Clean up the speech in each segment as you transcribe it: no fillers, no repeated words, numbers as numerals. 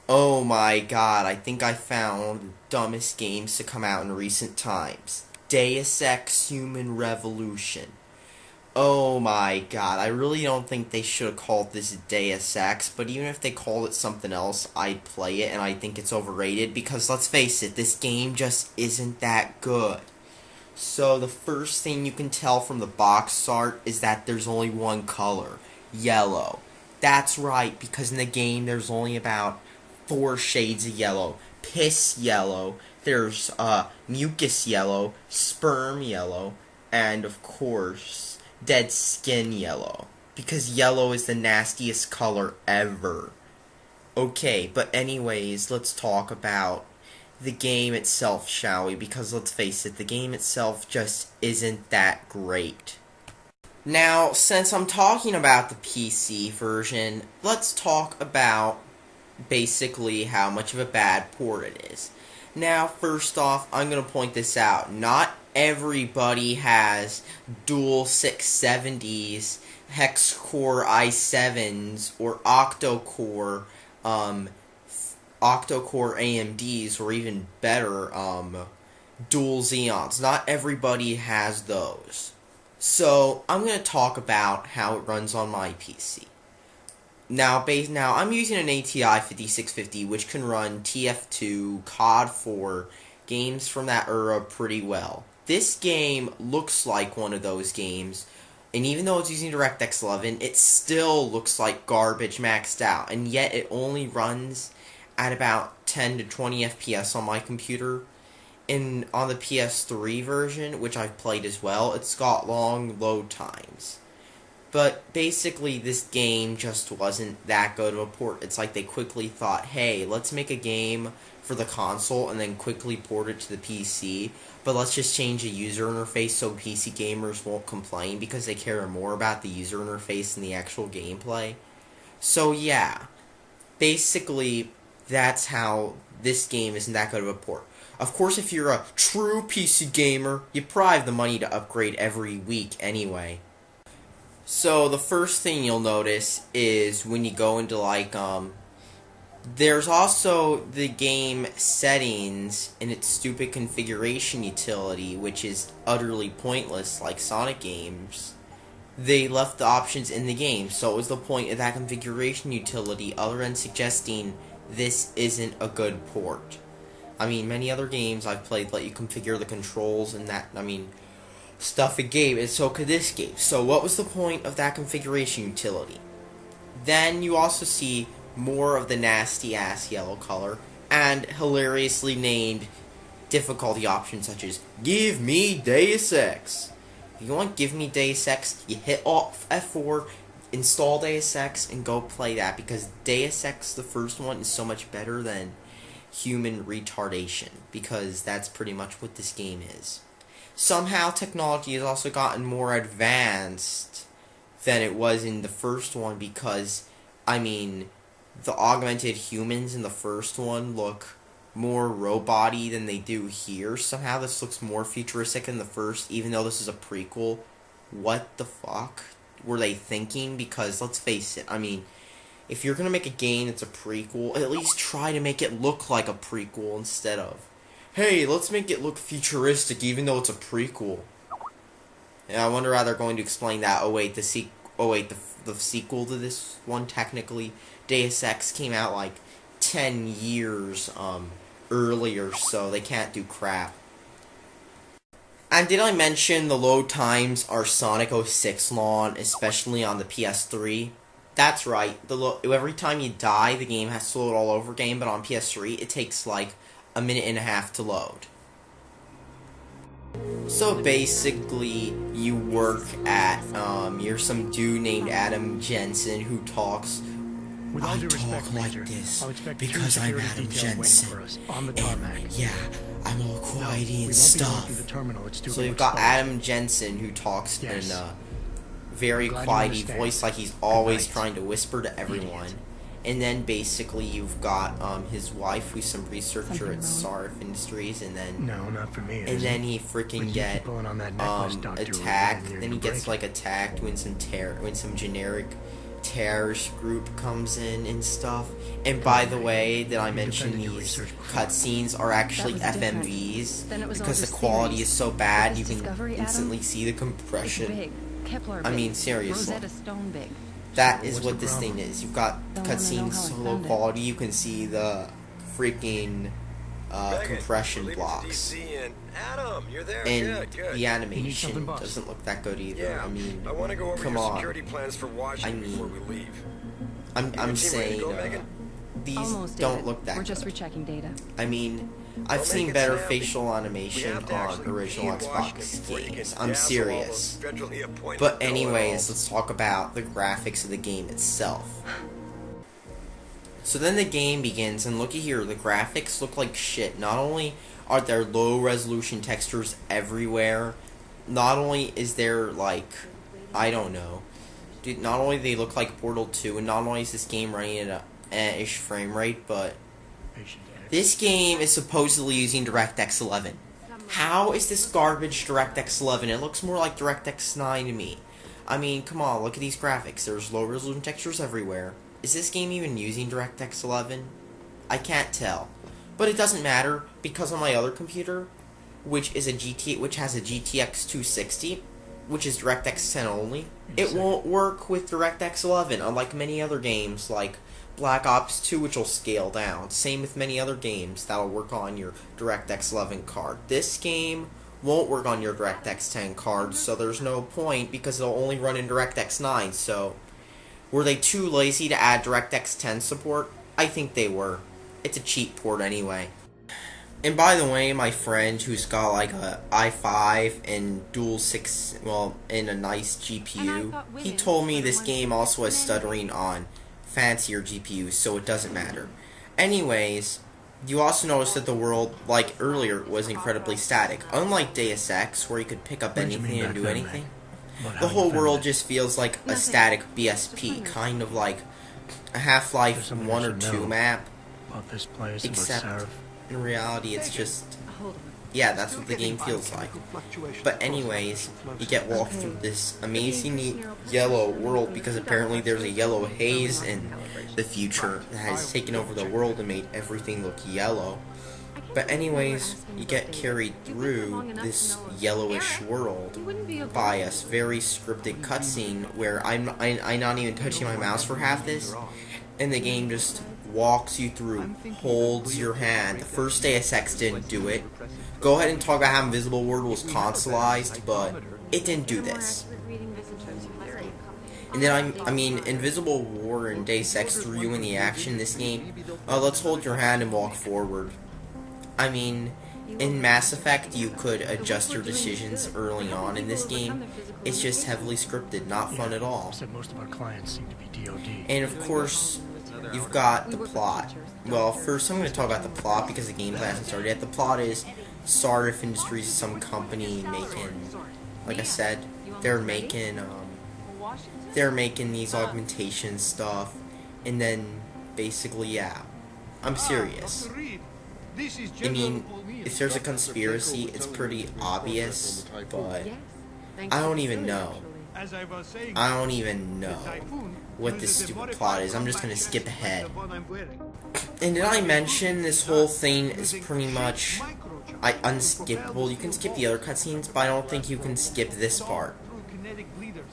Oh my god, I think I found the dumbest games to come out in recent times. Deus Ex Human Revolution. Oh my god, I really don't think they should have called this Deus Ex, but even if they called it something else, I'd play it, and I think it's overrated because let's face it, this game just isn't that good. So the first thing you can tell from the box art is that there's only one color, yellow. That's right, because in the game there's only about four shades of yellow. Piss yellow, there's mucus yellow, sperm yellow, and of course, dead skin yellow. Because yellow is the nastiest color ever. Okay, but anyways, let's talk about the game itself, shall we? Because let's face it, the game itself just isn't that great. Now, since I'm talking about the PC version, let's talk about basically how much of a bad port it is. Now, first off, I'm going to point this out. Not everybody has dual 670s, hex-core i7s, or octo-core AMDs, or even better, dual Xeons. Not everybody has those. So, I'm going to talk about how it runs on my PC. Now, I'm using an ATI 5650, which can run TF2, COD 4, games from that era pretty well. This game looks like one of those games, and even though it's using DirectX 11, it still looks like garbage maxed out, and yet it only runs at about 10 to 20 FPS on my computer. And on the PS3 version, which I've played as well, it's got long load times. But basically, this game just wasn't that good of a port. It's like they quickly thought, hey, let's make a game for the console and then quickly port it to the PC. But let's just change the user interface so PC gamers won't complain because they care more about the user interface than the actual gameplay. So yeah, basically, that's how this game isn't that good of a port. Of course, if you're a true PC gamer, you probably have the money to upgrade every week anyway. So, the first thing you'll notice is when you go into, there's also the game settings in its stupid configuration utility, which is utterly pointless, like Sonic games. They left the options in the game, so what was the point of that configuration utility other than suggesting this isn't a good port? I mean, many other games I've played let you configure the controls and that, stuff it gave, and so could this game. So what was the point of that configuration utility? Then you also see more of the nasty ass yellow color and hilariously named difficulty options such as Give me Deus Ex. If you want Give me Deus Ex, you hit off F4, install Deus Ex, and go play that because Deus Ex, the first one, is so much better than human retardation because that's pretty much what this game is. Somehow technology has also gotten more advanced than it was in the first one because, the augmented humans in the first one look more robot-y than they do here. Somehow this looks more futuristic than the first, even though this is a prequel. What the fuck were they thinking? Because, let's face it, if you're gonna make a game that's a prequel, at least try to make it look like a prequel instead of, hey, let's make it look futuristic even though it's a prequel. And I wonder how they're going to explain that. The sequel to this one, technically, Deus Ex, came out like 10 years earlier, so they can't do crap. And did I mention the load times are Sonic 06 long, especially on the PS3? That's right. Every time you die, the game has to load all over again, but on PS3, it takes like a minute and a half to load. So basically, you work at, you're some dude named Adam Jensen who talks. I talk like this because I'm Adam Jensen. And yeah, I'm all quiety and stuff. So you've got Adam Jensen who talks in a very quiety voice like he's always trying to whisper to everyone. And then basically you've got his wife, who's some researcher at Sarf Industries, and then not for me. And then he freaking get attacked. Then he gets attacked when some generic terrorist group comes in and stuff. And by the way, did I mention these cutscenes are actually FMVs because the quality is so bad you can instantly see the compression. I mean, seriously. That is what this thing is. You've got cutscenes so low quality you can see the freaking compression blocks. Adam, you're there. And Good. the animation doesn't look that good either. Yeah, I mean, I want to go over come your on. security plans for Washington before we leave. I'm saying these don't look that We're just good. rechecking data. I mean, I've seen better facial animation on original Xbox games. I'm serious. But anyways, let's talk about the graphics of the game itself. So then the game begins, and looky here, the graphics look like shit. Not only are there low resolution textures everywhere, not only is there like, I don't know, dude, not only they look like Portal 2, and not only is this game running at a ish frame rate, but this game is supposedly using DirectX 11. How is this garbage DirectX 11? It looks more like DirectX 9 to me. I mean, come on, look at these graphics. There's low resolution textures everywhere. Is this game even using DirectX 11? I can't tell. But it doesn't matter, because on my other computer, which has a GTX 260, which is DirectX 10 only, it won't work with DirectX 11, unlike many other games like Black Ops 2, which will scale down. Same with many other games that'll work on your DirectX 11 card. This game won't work on your DirectX 10 card, so there's no point, because it'll only run in DirectX 9, so were they too lazy to add DirectX 10 support? I think they were. It's a cheap port anyway. And by the way, my friend who's got like a i5 and dual 6, well, and a nice GPU, he told me this game also has stuttering on fancier GPUs, so it doesn't matter. Anyways, you also notice that the world, like earlier, was incredibly static. Unlike Deus Ex, where you could pick up anything and do anything, the whole world just feels like a static BSP, kind of like a Half-Life 1 or 2 map, except in reality it's just, yeah, that's what the game feels like. But anyways, you get walked through this amazing yellow world, because apparently there's a yellow haze in the future that has taken over the world and made everything look yellow. But anyways, you get carried through this yellowish world by a very scripted cutscene where I'm not even touching my mouse for half this, and the game just walks you through, holds your hand. The first Deus Ex didn't do it. Go ahead and talk about how Invisible Ward was consoleized, but it didn't do this. And then I mean, Invisible War and Deus Ex threw you in the action. This game, let's hold your hand and walk forward. I mean, in Mass Effect, you could adjust your decisions early on. In this game, it's just heavily scripted, not fun at all. And of course, you've got the plot. Well, first I'm going to talk about the plot because the game hasn't started yet. The plot is Sardif Industries is some company making, like I said, they're making these augmentation stuff, and then basically, yeah, I'm serious. I mean, if there's a conspiracy, it's pretty obvious, but I don't even know. I don't even know what this stupid plot is. I'm just gonna skip ahead. And did I mention this whole thing is pretty much unskippable? You can skip the other cutscenes, but I don't think you can skip this part.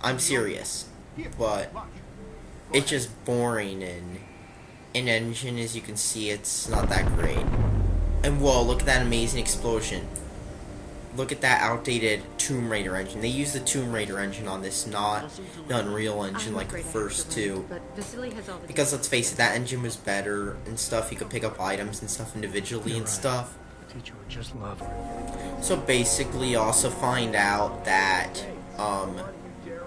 I'm serious. But it's just boring, and in engine, as you can see, it's not that great. And whoa, look at that amazing explosion. Look at that outdated Tomb Raider engine. They use the Tomb Raider engine on this, not the Unreal engine like the first two. Because let's face it, that engine was better and stuff. You could pick up items and stuff individually and stuff. So basically, you also find out that,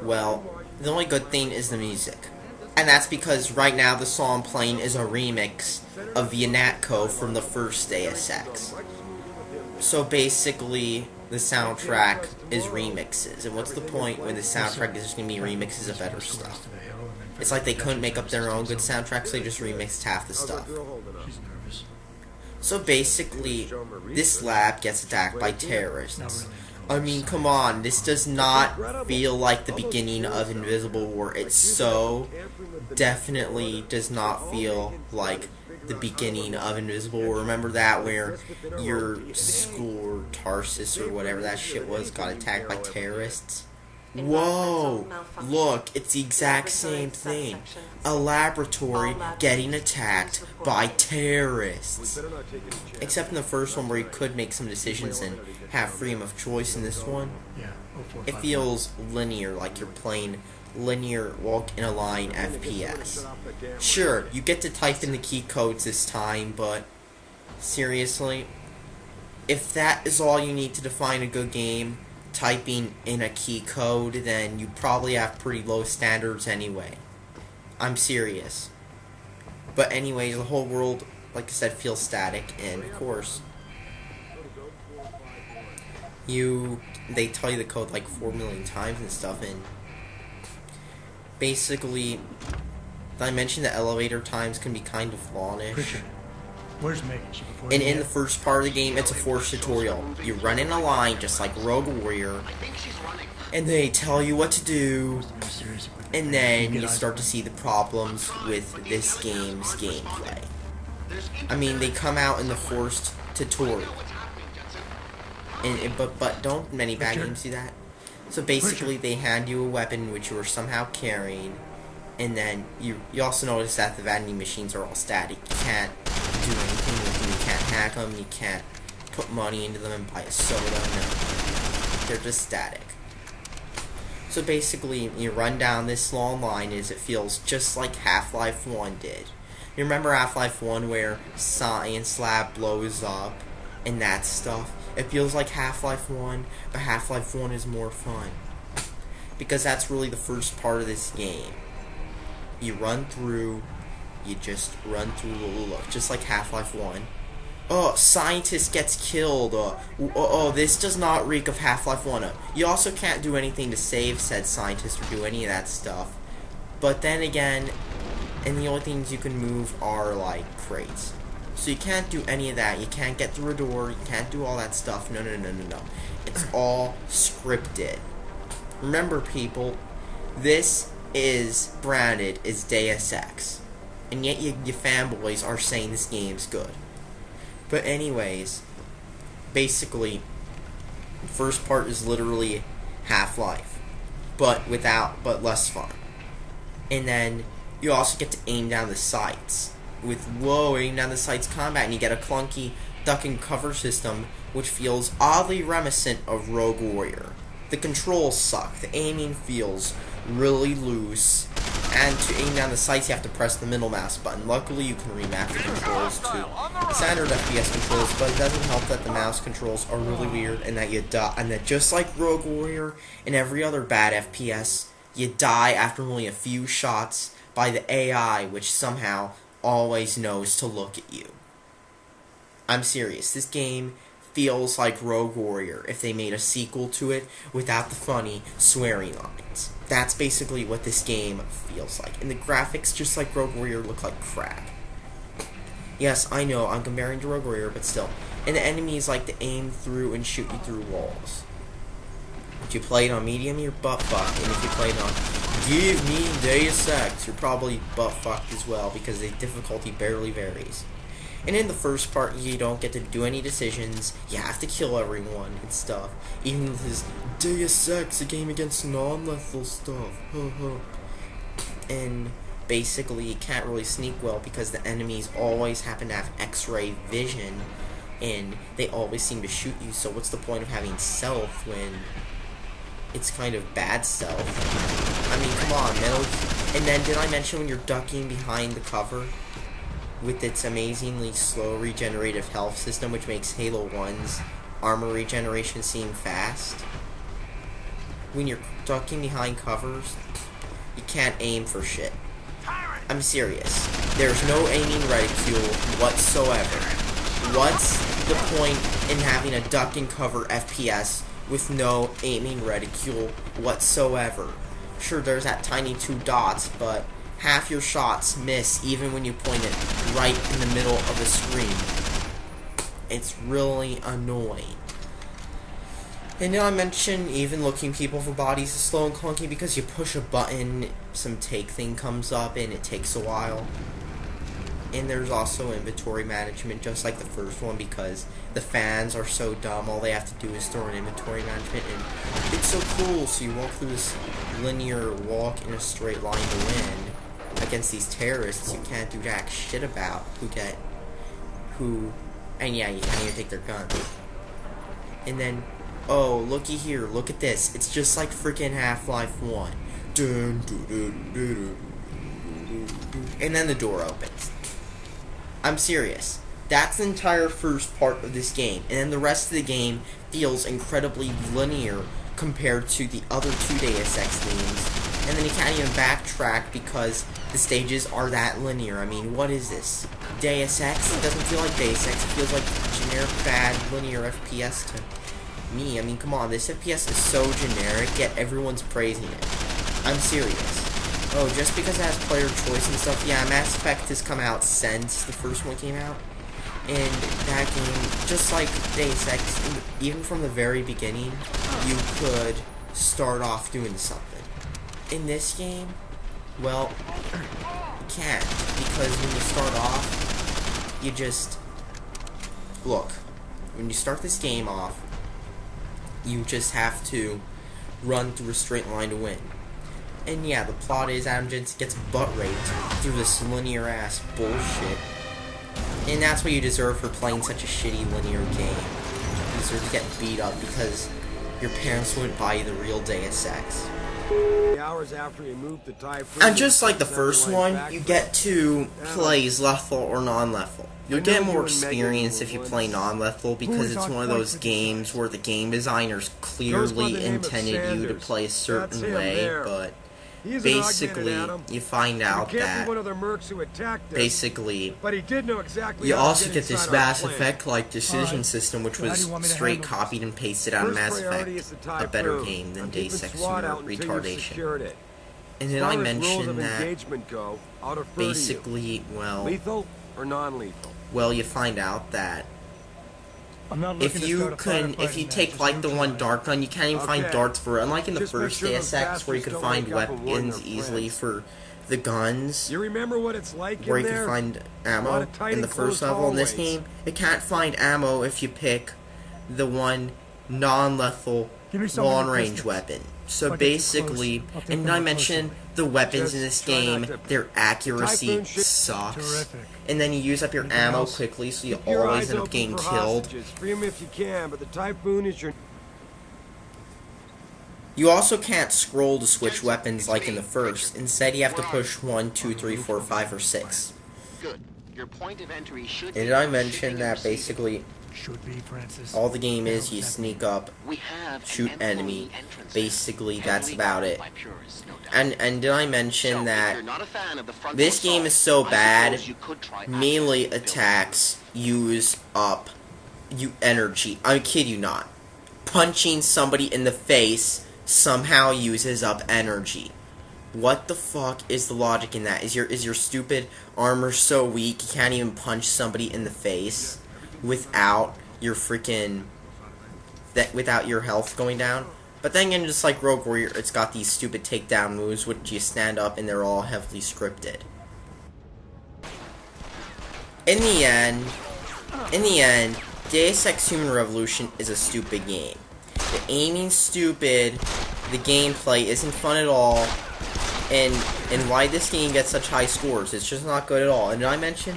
well, the only good thing is the music. And that's because right now the song playing is a remix of Vianatco from the first Deus Ex. So basically, the soundtrack is remixes. And what's the point when the soundtrack is just going to be remixes of better stuff? It's like they couldn't make up their own good soundtracks, so they just remixed half the stuff. So basically, this lab gets attacked by terrorists. I mean, come on, this does not feel like the beginning of Invisible War. It so definitely does not feel like the beginning of Invisible War. Remember that, where your school, or Tarsus, or whatever that shit was, got attacked by terrorists? Whoa! Look, it's the exact same thing. A laboratory getting attacked by terrorists. Except in the first one, where you could make some decisions and have freedom of choice. In this one, it feels linear, like you're playing linear walk in a line FPS. Sure, you get to type in the key codes this time, but seriously, if that is all you need to define a good game, typing in a key code, then you probably have pretty low standards anyway. I'm serious. But anyways, the whole world, like I said, feels static, and of course, they tell you the code like 4 million times and stuff, and basically, I mentioned that elevator times can be kind of longish. Where's Megan? And in the first part of the game, it's a forced tutorial. You run in a line just like Rogue Warrior, and they tell you what to do, and then you start to see the problems with this game's gameplay. I mean, they come out in the forced tutorial, but don't many bad games do that? So basically, they hand you a weapon which you are somehow carrying, and then you also notice that the vending machines are all static. You can't do anything with them. You can't hack them. You can't put money into them and buy a soda. No, they're just static. So basically, you run down this long line as it feels just like Half-Life 1 did. You remember Half-Life 1 where Science Lab blows up and that stuff? It feels like Half-Life 1, but Half-Life 1 is more fun. Because that's really the first part of this game. You run through, you just run through, just like Half-Life 1. Oh, scientist gets killed. This does not reek of Half-Life 1. You also can't do anything to save said scientist or do any of that stuff. But then again, and the only things you can move are like crates. So you can't do any of that. You can't get through a door. You can't do all that stuff. No. It's all scripted. Remember, people, this is branded as Deus Ex. And yet you fanboys are saying this game's good. But anyways, basically, the first part is literally Half-Life. But less fun. And then you also get to aim down the sights. With aim down the sights combat, and you get a clunky duck and cover system, which feels oddly reminiscent of Rogue Warrior. The controls suck, the aiming feels really loose, and to aim down the sights you have to press the middle mouse button. Luckily you can remap the controls to standard FPS controls, but it doesn't help that the mouse controls are really weird, and that you die, and that just like Rogue Warrior and every other bad FPS, you die after only a few shots by the AI, which somehow always knows to look at you. I'm serious. This game feels like Rogue Warrior if they made a sequel to it without the funny swearing lines. That's basically what this game feels like. And the graphics, just like Rogue Warrior, look like crap. Yes, I know, I'm comparing to Rogue Warrior, but still. And the enemies like to aim through and shoot you through walls. If you play it on medium, you're butt-fucked. And if you play it on Give Me Deus Ex, you're probably butt-fucked as well, because the difficulty barely varies. And in the first part, you don't get to do any decisions. You have to kill everyone and stuff. Even with this Deus Ex, a game against non-lethal stuff. And basically, you can't really sneak well because the enemies always happen to have X-ray vision, and they always seem to shoot you. So what's the point of having stealth when it's kind of bad stealth? I mean, come on, Metal. And then, did I mention when you're ducking behind the cover with its amazingly slow regenerative health system, which makes Halo 1's armor regeneration seem fast? When you're ducking behind covers, you can't aim for shit. I'm serious. There's no aiming reticule whatsoever. What's the point in having a duck and cover FPS with no aiming reticule whatsoever? Sure, there's that tiny 2 dots, but half your shots miss even when you point it right in the middle of the screen. It's really annoying. And I mentioned even looking people for bodies is slow and clunky because you push a button, some take thing comes up, and it takes a while. And there's also inventory management, just like the first one, because the fans are so dumb. All they have to do is throw in inventory management, and it's so cool. So you walk through this linear walk in a straight line to win against these terrorists you can't do jack shit about, and yeah, you can't even take their guns. And then, oh, looky here, look at this. It's just like freaking Half-Life 1. And then the door opens. I'm serious. That's the entire first part of this game. And then the rest of the game feels incredibly linear compared to the other two Deus Ex games. And then you can't even backtrack because the stages are that linear. I mean, what is this? Deus Ex? It doesn't feel like Deus Ex. It feels like generic bad linear FPS to me. I mean, come on. This FPS is so generic, yet everyone's praising it. I'm serious. Oh, just because it has player choice and stuff. Yeah, Mass Effect has come out since the first one came out. And that game, just like Deus Ex, even from the very beginning, you could start off doing something. In this game, well, you can't. Because when you start off, you just... Look, when you start this game off, you just have to run through a straight line to win. And yeah, the plot is Adam Jensen gets butt raped through this linear-ass bullshit. And that's what you deserve for playing such a shitty linear game. You deserve to get beat up because your parents wouldn't buy you the real Deus Ex. And just like the first one, you get to play as lethal or non-lethal. You'll get more experience if you play non-lethal because it's one of those games where the game designers clearly intended you to play a certain way, but basically you find out that basically you also get this Mass Effect-like decision system, which was straight copied and pasted out of Mass Effect, a better game than Deus Ex retardation. And then I mentioned that basically, well, lethal or non-lethal? Well, you find out that if you take like the one dart gun, you can't even find darts for it. Unlike in the first Deus Ex, where you could find weapons easily for the guns, you remember what it's like where you could find ammo in the first level. In this game, it can't find ammo if you pick the one non-lethal long-range weapon. So basically, and I mentioned the weapons in this game, their accuracy sucks. And then you use up your ammo quickly, so you always end up getting killed. You also can't scroll to switch weapons like in the first. Instead, you have to push 1, 2, 3, 4, 5, or 6. And did I mention that basically all the game is you sneak up, shoot enemy, basically that's about it. And did I mention that this game is so bad, melee attacks use up energy. I kid you not. Punching somebody in the face somehow uses up energy. What the fuck is the logic in that? Is your stupid armor so weak you can't even punch somebody in the face without your freaking without your health going down? But then again, just like Rogue Warrior, it's got these stupid takedown moves which you stand up and they're all heavily scripted. In the end, Deus Ex Human Revolution is a stupid game. The aiming's stupid, the gameplay isn't fun at all, and why this game gets such high scores, it's just not good at all. And did I mention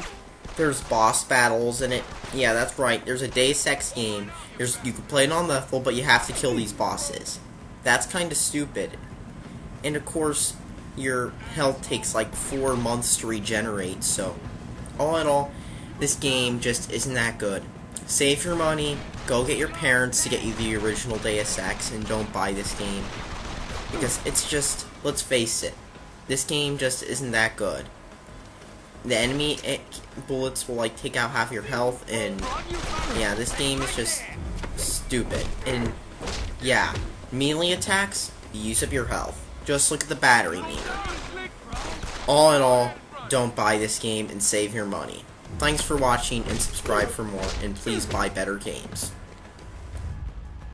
there's boss battles in it? Yeah, that's right, there's a Deus Ex game. You can play non-lethal, but you have to kill these bosses. That's kind of stupid. And of course, your health takes like 4 months to regenerate, so all in all, this game just isn't that good. Save your money, go get your parents to get you the original Deus Ex, and don't buy this game. Because it's just, let's face it, this game just isn't that good. The enemy bullets will like take out half your health, and yeah, this game is just stupid. And yeah, melee attacks use up your health. Just look at the battery meter. All in all, don't buy this game and save your money. Thanks for watching and subscribe for more, and please buy better games.